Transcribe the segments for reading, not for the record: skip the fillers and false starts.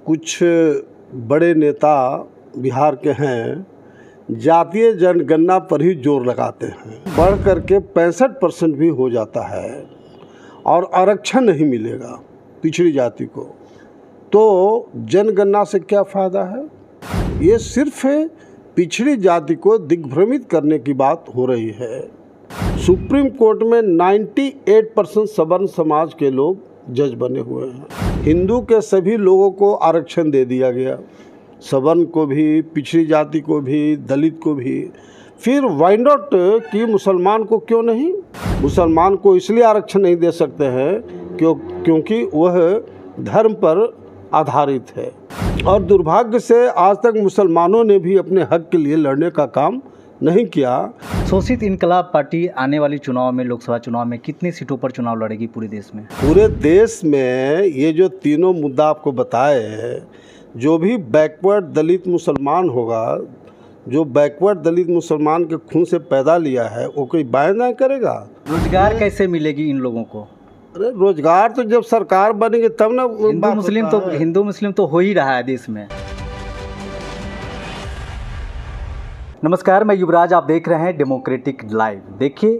कुछ बड़े नेता बिहार के हैं, जातीय जनगणना पर ही जोर लगाते हैं। बढ़ करके 65% भी हो जाता है और आरक्षण नहीं मिलेगा पिछड़ी जाति को, तो जनगणना से क्या फ़ायदा है। ये सिर्फ पिछड़ी जाति को दिग्भ्रमित करने की बात हो रही है। सुप्रीम कोर्ट में 98% सवर्ण समाज के लोग जज बने हुए हैं। हिंदू के सभी लोगों को आरक्षण दे दिया गया, सवर्ण को भी, पिछड़ी जाति को भी, दलित को भी। फिर वाई नॉट कि मुसलमान को क्यों नहीं? मुसलमान को इसलिए आरक्षण नहीं दे सकते हैं क्योंकि वह धर्म पर आधारित है। और दुर्भाग्य से आज तक मुसलमानों ने भी अपने हक के लिए लड़ने का काम नहीं किया। शोषित इनकलाब पार्टी आने वाली चुनाव में, लोकसभा चुनाव में कितनी सीटों पर चुनाव लड़ेगी पूरे देश में? पूरे देश में ये जो तीनों मुद्दा आपको बताए हैं, जो भी बैकवर्ड दलित मुसलमान होगा, जो बैकवर्ड दलित मुसलमान के खून से पैदा लिया है, वो कोई बाएं दाएं करेगा। रोजगार कैसे मिलेगी इन लोगों को? अरे रोजगार तो जब सरकार बनेगी तब ना। हिंदू मुस्लिम तो हो ही रहा है देश में। नमस्कार, मैं युवराज, आप देख रहे हैं डेमोक्रेटिक लाइव। देखिए,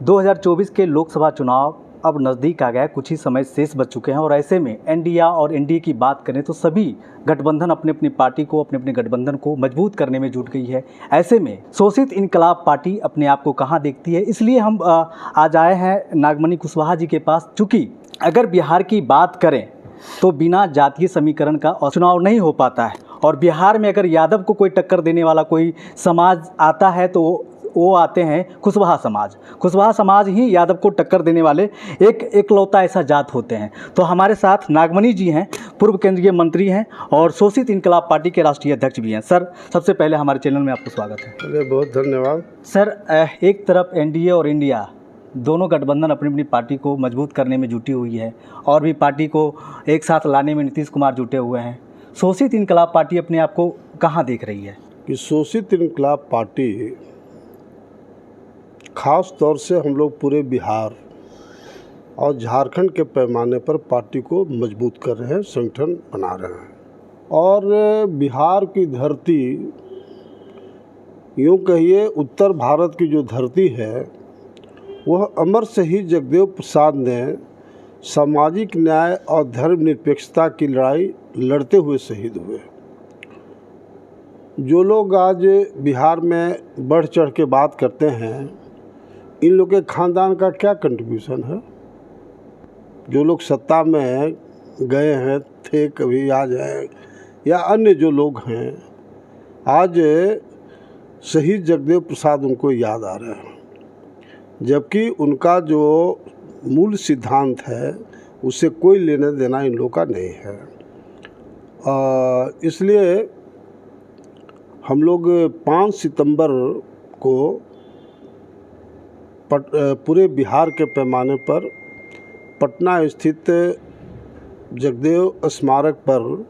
2024 के लोकसभा चुनाव अब नज़दीक आ गया है, कुछ ही समय शेष बच चुके हैं और ऐसे में एनडीए और एनडीए की बात करें तो सभी गठबंधन अपने अपनी पार्टी को, अपने अपने गठबंधन को मजबूत करने में जुट गई है। ऐसे में शोषित इनकलाब पार्टी अपने आप को कहाँ देखती है, इसलिए हम आज आए हैं नागमणि कुशवाहा जी के पास। चूँकि अगर बिहार की बात करें तो बिना जातीय समीकरण का चुनाव नहीं हो पाता है, और बिहार में अगर यादव को कोई टक्कर देने वाला कोई समाज आता है तो वो आते हैं कुशवाहा समाज। कुशवाहा समाज ही यादव को टक्कर देने वाले एक एकलौता ऐसा जात होते हैं। तो हमारे साथ नागमणि जी हैं, पूर्व केंद्रीय मंत्री हैं और शोषित इनकलाब पार्टी के राष्ट्रीय अध्यक्ष भी हैं। सर, सबसे पहले हमारे चैनल में आपको स्वागत है। अरे बहुत धन्यवाद। सर, एक तरफ एनडीए और इंडिया दोनों गठबंधन अपनी अपनी पार्टी को मजबूत करने में जुटी हुई है और भी पार्टी को एक साथ लाने में नीतीश कुमार जुटे हुए हैं। शोषित इनकलाब पार्टी अपने आप को कहाँ देख रही है? कि शोषित इनकलाब पार्टी ख़ास तौर से हम लोग पूरे बिहार और झारखंड के पैमाने पर पार्टी को मजबूत कर रहे हैं, संगठन बना रहे हैं। और बिहार की धरती, यूँ कहिए उत्तर भारत की जो धरती है, वह अमर शहीद जगदेव प्रसाद ने सामाजिक न्याय और धर्मनिरपेक्षता की लड़ाई लड़ते हुए शहीद हुए। जो लोग आज बिहार में बढ़ चढ़ के बात करते हैं, इन लोग के ख़ानदान का क्या कंट्रीब्यूशन है? जो लोग सत्ता में गए हैं, थे कभी, आज हैं, या अन्य जो लोग हैं, आज शहीद जगदेव प्रसाद उनको याद आ रहे हैं, जबकि उनका जो मूल सिद्धांत है उससे कोई लेना देना इन लोग का नहीं है। इसलिए हम लोग 5 सितंबर को पूरे बिहार के पैमाने पर पटना स्थित जगदेव स्मारक पर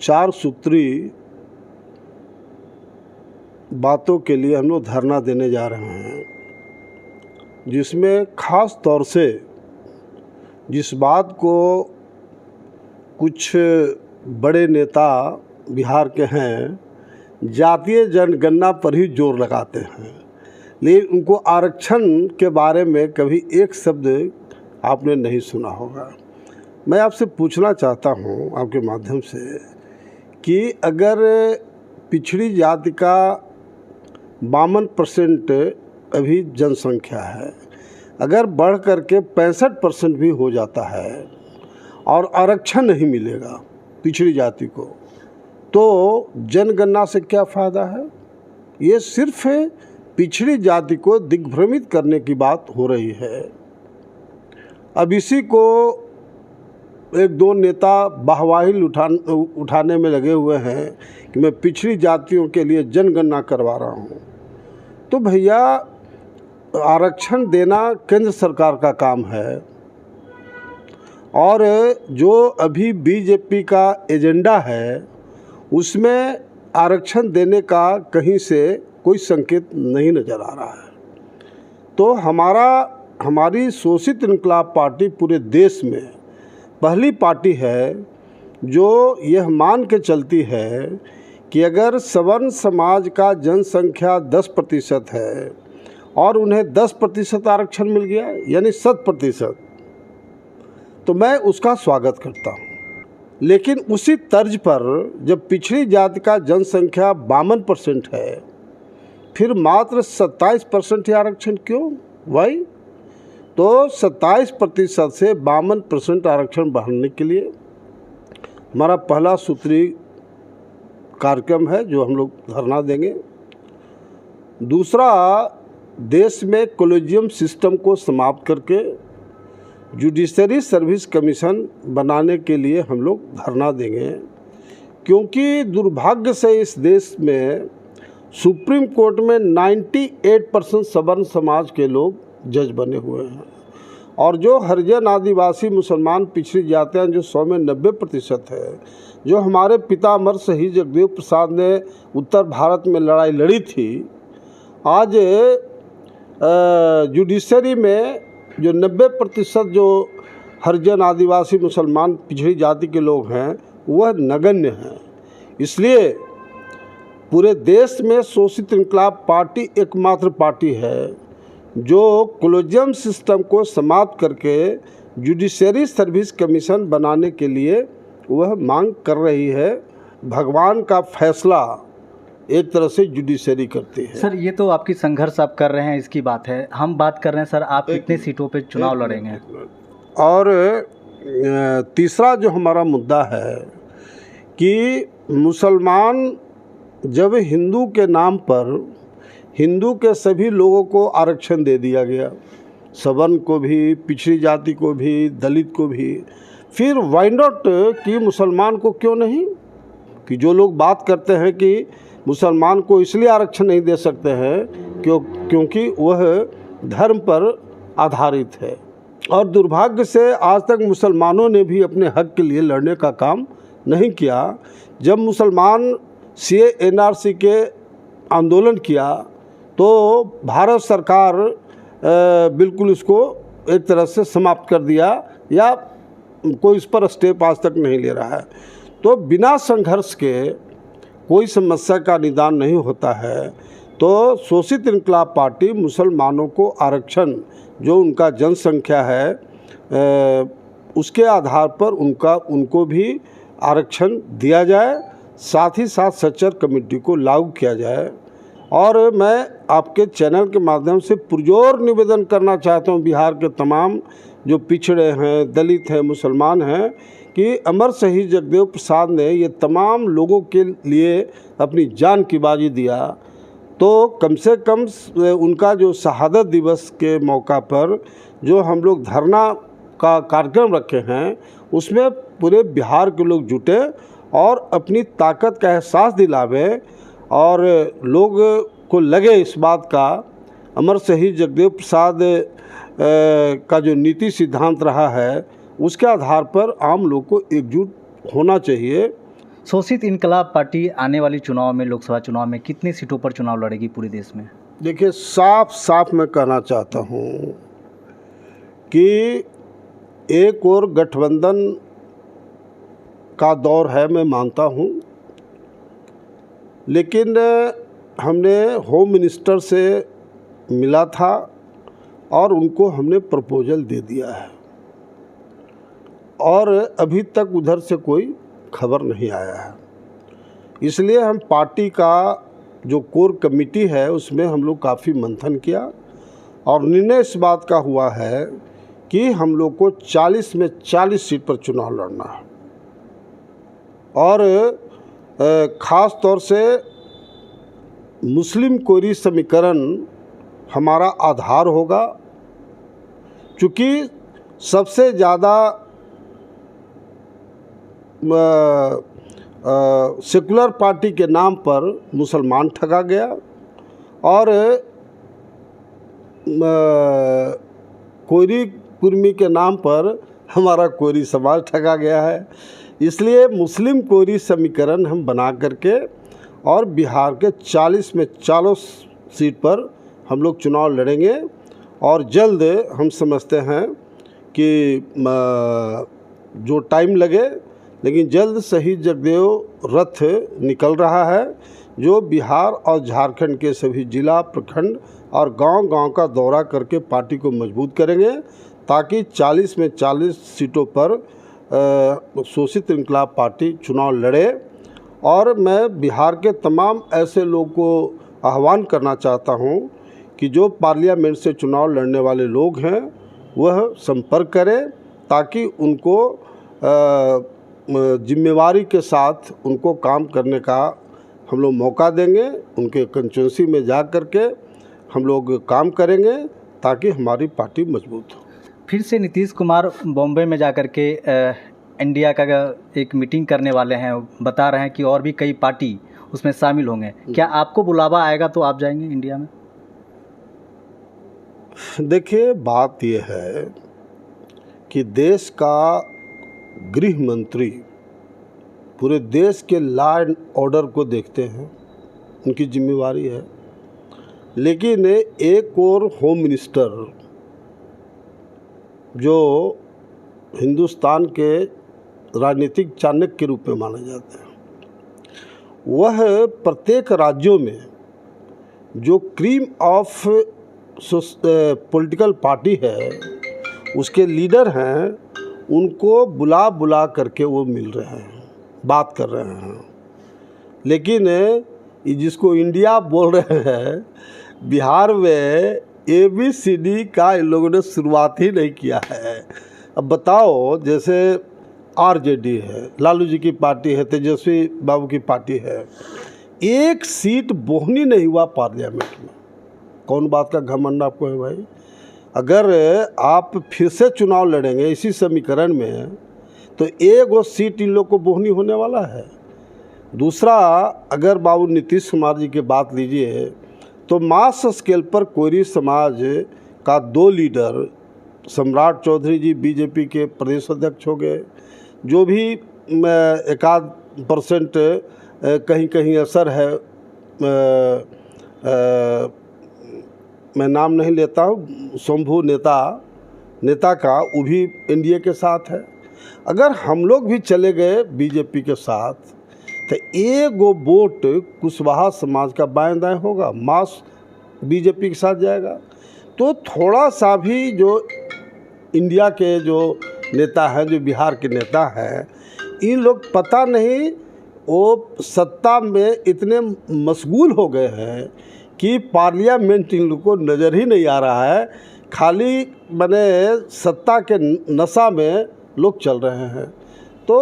4 सूत्री बातों के लिए हम लोग धरना देने जा रहे हैं, जिसमें ख़ास तौर से जिस बात को कुछ बड़े नेता बिहार के हैं, जातीय जनगणना पर ही जोर लगाते हैं, लेकिन उनको आरक्षण के बारे में कभी एक शब्द आपने नहीं सुना होगा। मैं आपसे पूछना चाहता हूं आपके माध्यम से कि अगर पिछड़ी जाति का 52% अभी जनसंख्या है, अगर बढ़ करके 65% भी हो जाता है और आरक्षण नहीं मिलेगा पिछड़ी जाति को, तो जनगणना से क्या फ़ायदा है। ये सिर्फ पिछड़ी जाति को दिग्भ्रमित करने की बात हो रही है। अब इसी को एक दो नेता बाहवाही उठाने में लगे हुए हैं कि मैं पिछड़ी जातियों के लिए जनगणना करवा रहा हूँ। तो भैया, आरक्षण देना केंद्र सरकार का काम है, और जो अभी बीजेपी का एजेंडा है उसमें आरक्षण देने का कहीं से कोई संकेत नहीं नज़र आ रहा है। तो हमारी शोषित इनकलाब पार्टी पूरे देश में पहली पार्टी है जो यह मान के चलती है कि अगर सवर्ण समाज का जनसंख्या 10% है और उन्हें 10% आरक्षण मिल गया, यानी 100%, तो मैं उसका स्वागत करता हूँ। लेकिन उसी तर्ज पर जब पिछड़ी जाति का जनसंख्या 52% है, फिर मात्र 27% ही आरक्षण क्यों? वाई? तो 27% से 52% आरक्षण बढ़ाने के लिए हमारा पहला सूत्री कार्यक्रम है जो हम लोग धरना देंगे। दूसरा, देश में कॉलेजियम सिस्टम को समाप्त करके जुडिशरी सर्विस कमीशन बनाने के लिए हम लोग धरना देंगे, क्योंकि दुर्भाग्य से इस देश में सुप्रीम कोर्ट में 98% सवर्ण समाज के लोग जज बने हुए हैं, और जो हरिजन, आदिवासी, मुसलमान, पिछड़ी जातियाँ जो 100 में 90% है, जो हमारे पिता अमर शहीद जगदेव प्रसाद ने उत्तर भारत में लड़ाई लड़ी थी, आज जुडिशरी में जो 90% जो हरिजन, आदिवासी, मुसलमान, पिछड़ी जाति के लोग हैं वह नगण्य हैं। इसलिए पूरे देश में शोषित इनकलाब पार्टी एकमात्र पार्टी है जो कॉलेजियम सिस्टम को समाप्त करके जुडिशरी सर्विस कमीशन बनाने के लिए वह मांग कर रही है। भगवान का फैसला एक तरह से जुडिशरी करती है। सर, ये तो आपकी संघर्ष आप कर रहे हैं, इसकी बात है। हम बात कर रहे हैं सर, आप कितनी सीटों पे चुनाव लड़ेंगे? और तीसरा जो हमारा मुद्दा है कि मुसलमान जब हिंदू के नाम पर हिंदू के सभी लोगों को आरक्षण दे दिया गया, सवर्ण को भी, पिछड़ी जाति को भी, दलित को भी, फिर वाई नॉट कि मुसलमान को क्यों नहीं? कि जो लोग बात करते हैं कि मुसलमान को इसलिए आरक्षण नहीं दे सकते हैं क्योंकि वह धर्म पर आधारित है, और दुर्भाग्य से आज तक मुसलमानों ने भी अपने हक के लिए लड़ने का काम नहीं किया। जब मुसलमान CA/NRC के आंदोलन किया तो भारत सरकार बिल्कुल इसको एक तरह से समाप्त कर दिया, या कोई इस पर स्टेप आज तक नहीं ले रहा है। तो बिना संघर्ष के कोई समस्या का निदान नहीं होता है। तो शोषित इनकलाब पार्टी मुसलमानों को आरक्षण, जो उनका जनसंख्या है उसके आधार पर उनको भी आरक्षण दिया जाए, साथ ही साथ सच्चर कमेटी को लागू किया जाए। और मैं आपके चैनल के माध्यम से पुरजोर निवेदन करना चाहता हूं बिहार के तमाम जो पिछड़े हैं, दलित हैं, मुसलमान हैं, कि अमर शहीद जगदेव प्रसाद ने ये तमाम लोगों के लिए अपनी जान की बाजी दिया, तो कम से कम उनका जो शहादत दिवस के मौका पर जो हम लोग धरना का कार्यक्रम रखे हैं उसमें पूरे बिहार के लोग जुटे और अपनी ताकत का एहसास दिलावे, और लोग को लगे इस बात का अमर शहीद जगदेव प्रसाद का जो नीति सिद्धांत रहा है उसके आधार पर आम लोग को एकजुट होना चाहिए। शोषित इनकलाब पार्टी आने वाली चुनाव में, लोकसभा चुनाव में कितनी सीटों पर चुनाव लड़ेगी पूरे देश में? देखिए, साफ मैं कहना चाहता हूँ कि एक और गठबंधन का दौर है, मैं मानता हूँ, लेकिन हमने होम मिनिस्टर से मिला था और उनको हमने प्रपोजल दे दिया है, और अभी तक उधर से कोई खबर नहीं आया है। इसलिए हम पार्टी का जो कोर कमेटी है उसमें हम लोग काफ़ी मंथन किया और निर्णय इस बात का हुआ है कि हम लोग को 40 में 40 सीट पर चुनाव लड़ना है, और ख़ास तौर से मुस्लिम कोरी समीकरण हमारा आधार होगा, चूँकि सबसे ज़्यादा सेकुलर पार्टी के नाम पर मुसलमान ठगा गया और कोरी कुर्मी के नाम पर हमारा कोरी समाज ठगा गया है। इसलिए मुस्लिम कोरी समीकरण हम बना करके और बिहार के 40 में 40 सीट पर हम लोग चुनाव लड़ेंगे, और जल्द हम समझते हैं कि जो टाइम लगे, लेकिन जल्द शहीद जगदेव रथ निकल रहा है, जो बिहार और झारखंड के सभी जिला, प्रखंड और गांव-गांव का दौरा करके पार्टी को मजबूत करेंगे, ताकि 40 में 40 सीटों पर शोषित इंकलाब पार्टी चुनाव लड़े। और मैं बिहार के तमाम ऐसे लोग को आह्वान करना चाहता हूं कि जो पार्लियामेंट से चुनाव लड़ने वाले लोग हैं वह संपर्क करें, ताकि उनको जिम्मेवारी के साथ उनको काम करने का हम लोग मौका देंगे। उनके कंस्टिट्यूंसी में जा कर के हम लोग काम करेंगे, ताकि हमारी पार्टी मजबूत हो। फिर से नीतीश कुमार बॉम्बे में जाकर के इंडिया का एक मीटिंग करने वाले हैं, बता रहे हैं कि और भी कई पार्टी उसमें शामिल होंगे। क्या आपको बुलावा आएगा तो आप जाएंगे इंडिया में? देखिए, बात यह है कि देश का गृह मंत्री पूरे देश के लॉ एंड ऑर्डर को देखते हैं, उनकी जिम्मेवारी है। लेकिन एक और होम मिनिस्टर जो हिंदुस्तान के राजनीतिक चाणक्य के रूप में माने जाते हैं, वह प्रत्येक राज्यों में जो क्रीम ऑफ पॉलिटिकल पार्टी है, उसके लीडर हैं, उनको बुला बुला करके वो मिल रहे हैं, बात कर रहे हैं। लेकिन ये जिसको इंडिया बोल रहे हैं, बिहार में ABCD का इन लोगों ने शुरुआत ही नहीं किया है। अब बताओ, जैसे RJD है, लालू जी की पार्टी है, तेजस्वी बाबू की पार्टी है, एक सीट बोहनी नहीं हुआ पार्लियामेंट में। कौन बात का घमंड आपको है भाई? अगर आप फिर से चुनाव लड़ेंगे इसी समीकरण में, तो एक वो सीट इन लोग को बोहनी होने वाला है। दूसरा, अगर बाबू नीतीश कुमार जी की बात लीजिए, तो मास स्केल पर कोयरी समाज का 2 लीडर, सम्राट चौधरी जी बीजेपी के प्रदेश अध्यक्ष हो गए, जो भी 1% कहीं कहीं असर है, मैं नाम नहीं लेता हूँ, शंभू नेता का, वो भी एनडीए के साथ है। अगर हम लोग भी चले गए बीजेपी के साथ, तो एक वो वोट कुशवाहा समाज का बाएं दाएं होगा, मास बीजेपी के साथ जाएगा। तो थोड़ा सा भी जो इंडिया के जो नेता हैं, जो बिहार के नेता हैं, इन लोग पता नहीं वो सत्ता में इतने मशगूल हो गए हैं कि पार्लियामेंट इन लोग को नज़र ही नहीं आ रहा है। खाली मैंने सत्ता के नशा में लोग चल रहे हैं। तो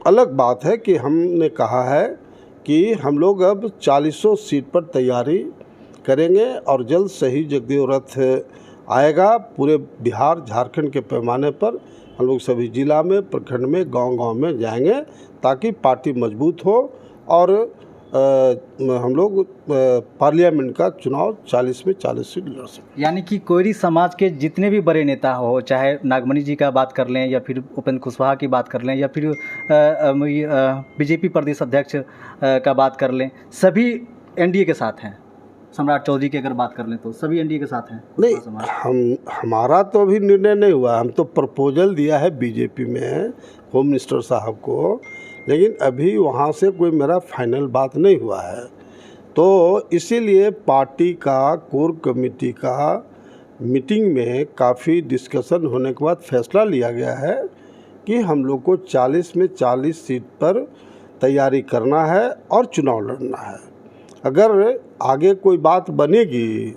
अलग बात है कि हमने कहा है कि हम लोग अब 40 सीट पर तैयारी करेंगे और जल्द शहीद जगदेव रथ आएगा। पूरे बिहार झारखंड के पैमाने पर हम लोग सभी ज़िला में, प्रखंड में, गांव-गांव में जाएंगे, ताकि पार्टी मजबूत हो और हम लोग पार्लियामेंट का चुनाव 40 में 40 सीट लड़ सकें। यानी कि कोयरी समाज के जितने भी बड़े नेता हो, चाहे नागमणि जी का बात कर लें, या फिर उपेंद्र कुशवाहा की बात कर लें, या फिर बीजेपी प्रदेश अध्यक्ष का बात कर लें, सभी एनडीए के साथ हैं। सम्राट चौधरी की अगर बात कर लें तो सभी एनडीए के साथ हैं। नहीं, हमारा तो अभी निर्णय नहीं हुआ। हम तो प्रपोजल दिया है बीजेपी में होम मिनिस्टर साहब को, लेकिन अभी वहाँ से कोई मेरा फाइनल बात नहीं हुआ है। तो इसीलिए पार्टी का कोर कमेटी का मीटिंग में काफ़ी डिस्कशन होने के बाद फैसला लिया गया है कि हम लोग को 40 में 40 सीट पर तैयारी करना है और चुनाव लड़ना है। अगर आगे कोई बात बनेगी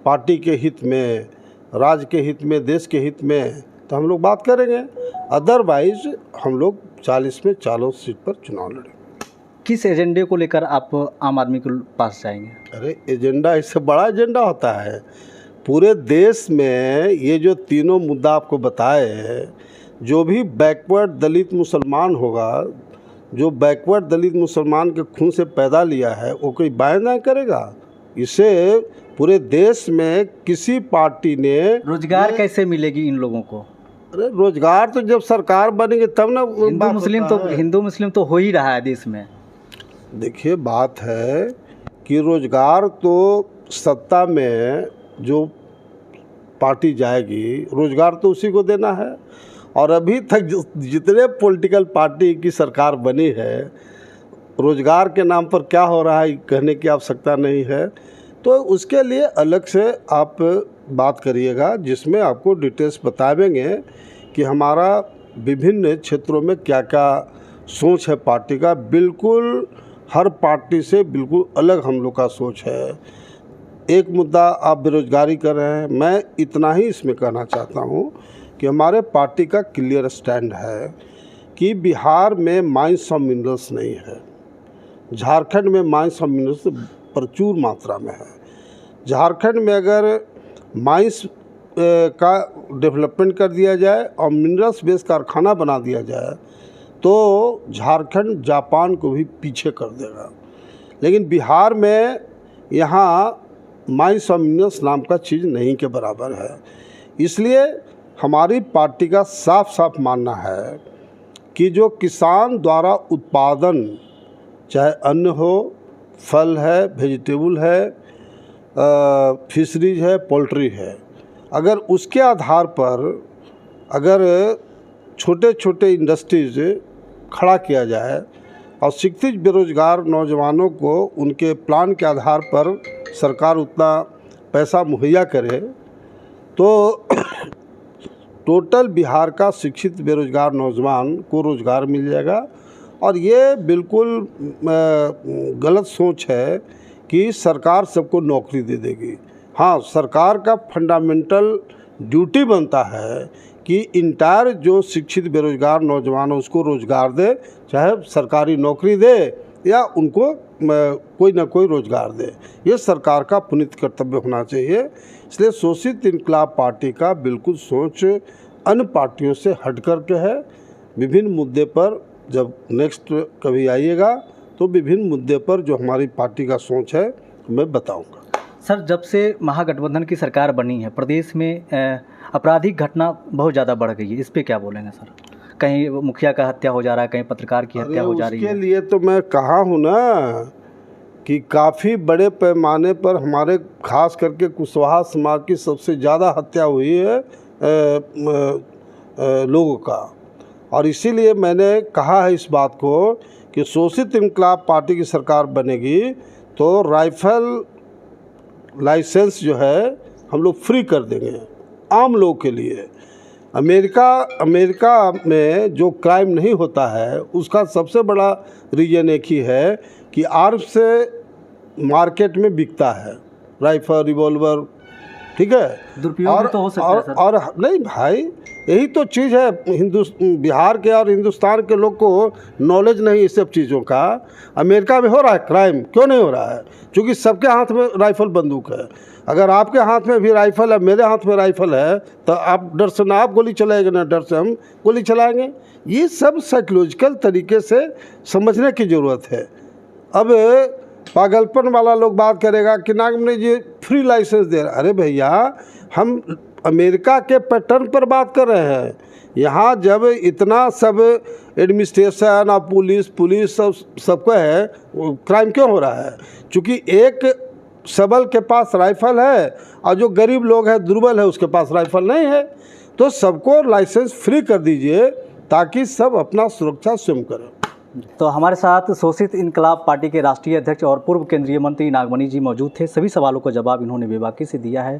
पार्टी के हित में, राज्य के हित में, देश के हित में, तो हम लोग बात करेंगे। अदरवाइज हम लोग 40 में 40 सीट पर चुनाव लड़ेंगे। किस एजेंडे को लेकर आप आम आदमी के पास जाएंगे? अरे एजेंडा, इससे बड़ा एजेंडा होता है। पूरे देश में ये जो तीनों मुद्दा आपको बताए, जो भी बैकवर्ड दलित मुसलमान होगा, जो बैकवर्ड दलित मुसलमान के खून से पैदा लिया है, वो कोई बाएं दाएं करेगा? इसे पूरे देश में किसी पार्टी ने रोजगार कैसे मिलेगी इन लोगों को? अरे रोजगार तो जब सरकार बनेगी तब ना। हिंदू मुस्लिम तो हो ही रहा है देश में। देखिए, बात है कि रोजगार तो सत्ता में जो पार्टी जाएगी, रोजगार तो उसी को देना है। और अभी तक जितने पॉलिटिकल पार्टी की सरकार बनी है, रोज़गार के नाम पर क्या हो रहा है कहने की आवश्यकता नहीं है। तो उसके लिए अलग से आप बात करिएगा, जिसमें आपको डिटेल्स बताएंगे कि हमारा विभिन्न क्षेत्रों में क्या क्या सोच है पार्टी का। बिल्कुल हर पार्टी से बिल्कुल अलग हम लोग का सोच है। एक मुद्दा आप बेरोजगारी कर रहे हैं, मैं इतना ही इसमें कहना चाहता हूँ कि हमारे पार्टी का क्लियर स्टैंड है कि बिहार में माइंस ऑफ मिनरल्स नहीं है। झारखंड में माइंस ऑफ मिनरल्स प्रचुर मात्रा में है। झारखंड में अगर माइंस का डेवलपमेंट कर दिया जाए और मिनरल्स बेस्ड कारखाना बना दिया जाए तो झारखंड जापान को भी पीछे कर देगा। लेकिन बिहार में यहाँ माइंस ऑफ मिनरल्स नाम का चीज़ नहीं के बराबर है। इसलिए हमारी पार्टी का साफ साफ मानना है कि जो किसान द्वारा उत्पादन, चाहे अन्न हो, फल है, वेजिटेबल है, फिशरीज है, पोल्ट्री है, अगर उसके आधार पर अगर छोटे छोटे इंडस्ट्रीज खड़ा किया जाए और शिक्षित बेरोजगार नौजवानों को उनके प्लान के आधार पर सरकार उतना पैसा मुहैया करे तो टोटल बिहार का शिक्षित बेरोजगार नौजवान को रोज़गार मिल जाएगा। और ये बिल्कुल गलत सोच है कि सरकार सबको नौकरी दे देगी। हाँ, सरकार का फंडामेंटल ड्यूटी बनता है कि इंटायर जो शिक्षित बेरोजगार नौजवान है उसको रोज़गार दे, चाहे सरकारी नौकरी दे या उनको कोई ना कोई रोज़गार दे। ये सरकार का पुनीत कर्तव्य होना चाहिए। इसलिए शोषित इनकलाब पार्टी का बिल्कुल सोच अन्य पार्टियों से हट कर के है। विभिन्न मुद्दे पर जब नेक्स्ट कभी आइएगा तो विभिन्न मुद्दे पर जो हमारी पार्टी का सोच है मैं बताऊंगा। सर, जब से महागठबंधन की सरकार बनी है प्रदेश में आपराधिक घटना बहुत ज़्यादा बढ़ गई है, इस पे क्या बोलेंगे सर? कहीं मुखिया का हत्या हो जा रहा है, कहीं पत्रकार की हत्या हो जा रही है। उसके लिए तो मैं कहा हूँ ना कि काफ़ी बड़े पैमाने पर हमारे खास करके कुशवाहा समाज की सबसे ज़्यादा हत्या हुई है लोगों का। और इसीलिए मैंने कहा है इस बात को कि शोषित इनकलाब पार्टी की सरकार बनेगी तो राइफल लाइसेंस जो है हम लोग फ्री कर देंगे आम लोगों के लिए। अमेरिका में जो क्राइम नहीं होता है उसका सबसे बड़ा रीज़न एक ही है कि आर्म्स से मार्केट में बिकता है, राइफल, रिवॉल्वर, ठीक है। दुरुपयोग तो हो सकता है सर। और नहीं भाई, यही तो चीज़ है। बिहार के और हिंदुस्तान के लोग को नॉलेज नहीं इस सब चीज़ों का। अमेरिका में हो रहा है क्राइम, क्यों नहीं हो रहा है? क्योंकि सबके हाथ में राइफल बंदूक है। अगर आपके हाथ में भी राइफल है, मेरे हाथ में राइफल है, तो आप डर से ना आप गोली चलाएंगे ना डर से हम गोली चलाएंगे। ये सब साइकोलॉजिकल तरीके से समझने की ज़रूरत है। अब पागलपन वाला लोग बात करेगा कि नागमणि जी फ्री लाइसेंस दे रहे। अरे भैया, हम अमेरिका के पैटर्न पर बात कर रहे हैं। यहाँ जब इतना सब एडमिनिस्ट्रेशन और पुलिस सबका है, क्राइम क्यों हो रहा है? क्योंकि एक सबल के पास राइफल है और जो गरीब लोग हैं, दुर्बल है, उसके पास राइफल नहीं है। तो सबको लाइसेंस फ्री कर दीजिए ताकि सब अपना सुरक्षा स्वयं करें। तो हमारे साथ शोषित इनकलाब पार्टी के राष्ट्रीय अध्यक्ष और पूर्व केंद्रीय मंत्री नागमणि जी मौजूद थे। सभी सवालों का जवाब इन्होंने बेबाकी से दिया है।